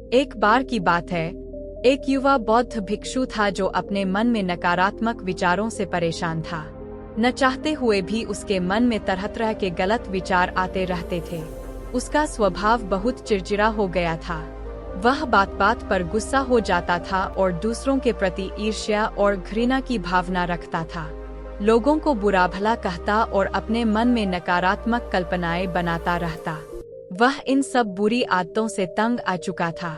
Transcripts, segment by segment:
एक बार की बात है, एक युवा बौद्ध भिक्षु था जो अपने मन में नकारात्मक विचारों से परेशान था। न चाहते हुए भी उसके मन में तरह तरह के गलत विचार आते रहते थे। उसका स्वभाव बहुत चिड़चिड़ा हो गया था। वह बात बात पर गुस्सा हो जाता था और दूसरों के प्रति ईर्ष्या और घृणा की भावना रखता था। लोगों को बुरा भला कहता और अपने मन में नकारात्मक कल्पनाएं बनाता रहता। वह इन सब बुरी आदतों से तंग आ चुका था।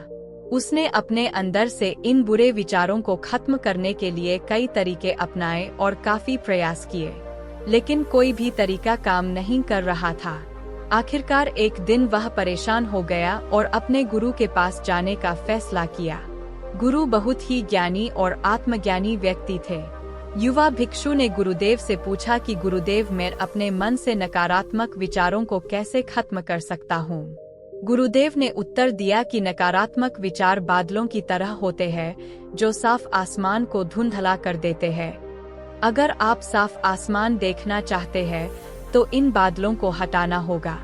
उसने अपने अंदर से इन बुरे विचारों को खत्म करने के लिए कई तरीके अपनाए और काफी प्रयास किए, लेकिन कोई भी तरीका काम नहीं कर रहा था। आखिरकार एक दिन वह परेशान हो गया और अपने गुरु के पास जाने का फैसला किया। गुरु बहुत ही ज्ञानी और आत्मज्ञानी व्यक्ति थे। युवा भिक्षु ने गुरुदेव से पूछा कि गुरुदेव, मैं अपने मन से नकारात्मक विचारों को कैसे खत्म कर सकता हूँ। गुरुदेव ने उत्तर दिया कि नकारात्मक विचार बादलों की तरह होते हैं जो साफ आसमान को धुंधला कर देते हैं। अगर आप साफ आसमान देखना चाहते हैं तो इन बादलों को हटाना होगा।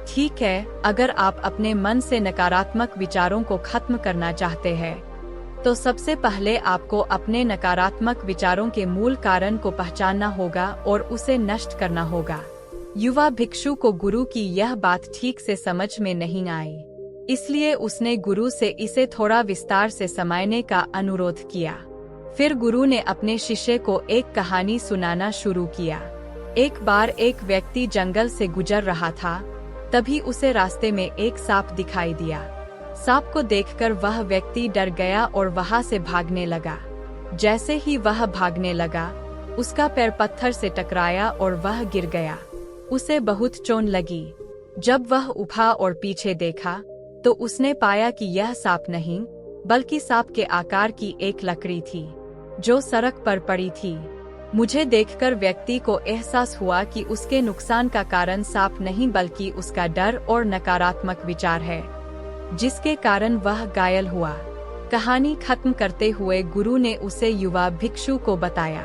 ठीक है, अगर आप अपने मन से नकारात्मक विचारों को खत्म करना चाहते हैं तो सबसे पहले आपको अपने नकारात्मक विचारों के मूल कारण को पहचानना होगा और उसे नष्ट करना होगा। युवा भिक्षु को गुरु की यह बात ठीक से समझ में नहीं आई, इसलिए उसने गुरु से इसे थोड़ा विस्तार से समझाने का अनुरोध किया। फिर गुरु ने अपने शिष्य को एक कहानी सुनाना शुरू किया। एक बार एक व्यक्ति जंगल से गुजर रहा था, तभी उसे रास्ते में एक सांप दिखाई दिया। सांप को देखकर वह व्यक्ति डर गया और वहां से भागने लगा। जैसे ही वह भागने लगा, उसका पैर पत्थर से टकराया और वह गिर गया। उसे बहुत चोट लगी। जब वह उठा और पीछे देखा तो उसने पाया कि यह सांप नहीं, बल्कि सांप के आकार की एक लकड़ी थी जो सड़क पर पड़ी थी। मुझे देखकर व्यक्ति को एहसास हुआ कि उसके नुकसान का कारण सांप नहीं बल्कि उसका डर और नकारात्मक विचार है, जिसके कारण वह घायल हुआ। कहानी खत्म करते हुए गुरु ने उसे युवा भिक्षु को बताया,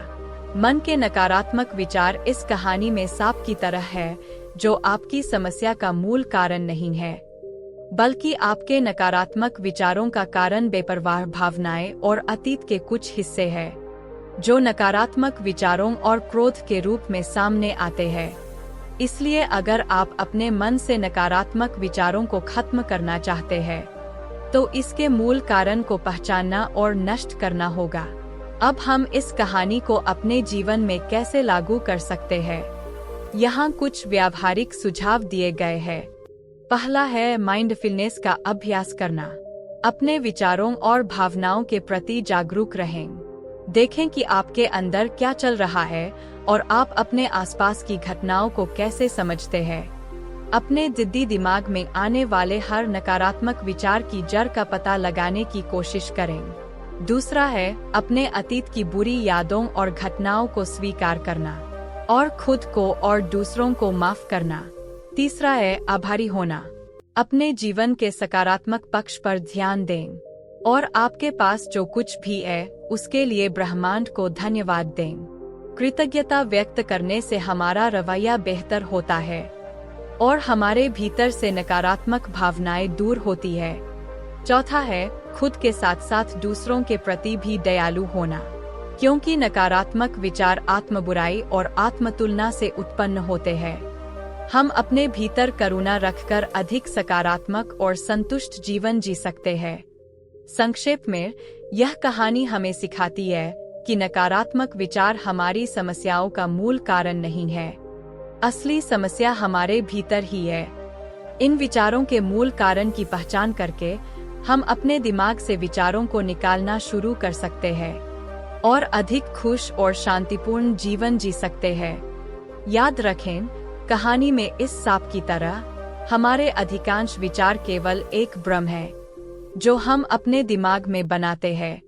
मन के नकारात्मक विचार इस कहानी में सांप की तरह है जो आपकी समस्या का मूल कारण नहीं है, बल्कि आपके नकारात्मक विचारों का कारण बेपरवाह भावनाएं और अतीत के कुछ हिस्से हैं जो नकारात्मक विचारों और क्रोध के रूप में सामने आते हैं। इसलिए अगर आप अपने मन से नकारात्मक विचारों को खत्म करना चाहते हैं तो इसके मूल कारण को पहचानना और नष्ट करना होगा। अब हम इस कहानी को अपने जीवन में कैसे लागू कर सकते हैं, यहाँ कुछ व्यावहारिक सुझाव दिए गए हैं। पहला है माइंडफुलनेस का अभ्यास करना। अपने विचारों और भावनाओं के प्रति जागरूक रहें। देखें कि आपके अंदर क्या चल रहा है और आप अपने आसपास की घटनाओं को कैसे समझते हैं। अपने जिद्दी दिमाग में आने वाले हर नकारात्मक विचार की जड़ का पता लगाने की कोशिश करें। दूसरा है अपने अतीत की बुरी यादों और घटनाओं को स्वीकार करना और खुद को और दूसरों को माफ करना। तीसरा है आभारी होना। अपने जीवन के सकारात्मक पक्ष पर ध्यान दें और आपके पास जो कुछ भी है उसके लिए ब्रह्मांड को धन्यवाद दें। कृतज्ञता व्यक्त करने से हमारा रवैया बेहतर होता है और हमारे भीतर से नकारात्मक भावनाएं दूर होती है। चौथा है खुद के साथ साथ दूसरों के प्रति भी दयालु होना, क्योंकि नकारात्मक विचार आत्मबुराई और आत्मतुलना से उत्पन्न होते हैं। हम अपने भीतर करुणा रखकर अधिक सकारात्मक और संतुष्ट जीवन जी सकते हैं। संक्षेप में, यह कहानी हमें सिखाती है कि नकारात्मक विचार हमारी समस्याओं का मूल कारण नहीं है। असली समस्या हमारे भीतर ही है। इन विचारों के मूल कारण की पहचान करके हम अपने दिमाग से विचारों को निकालना शुरू कर सकते हैं और अधिक खुश और शांतिपूर्ण जीवन जी सकते हैं। याद रखें, कहानी में इस सांप की तरह हमारे अधिकांश विचार केवल एक भ्रम है जो हम अपने दिमाग में बनाते हैं।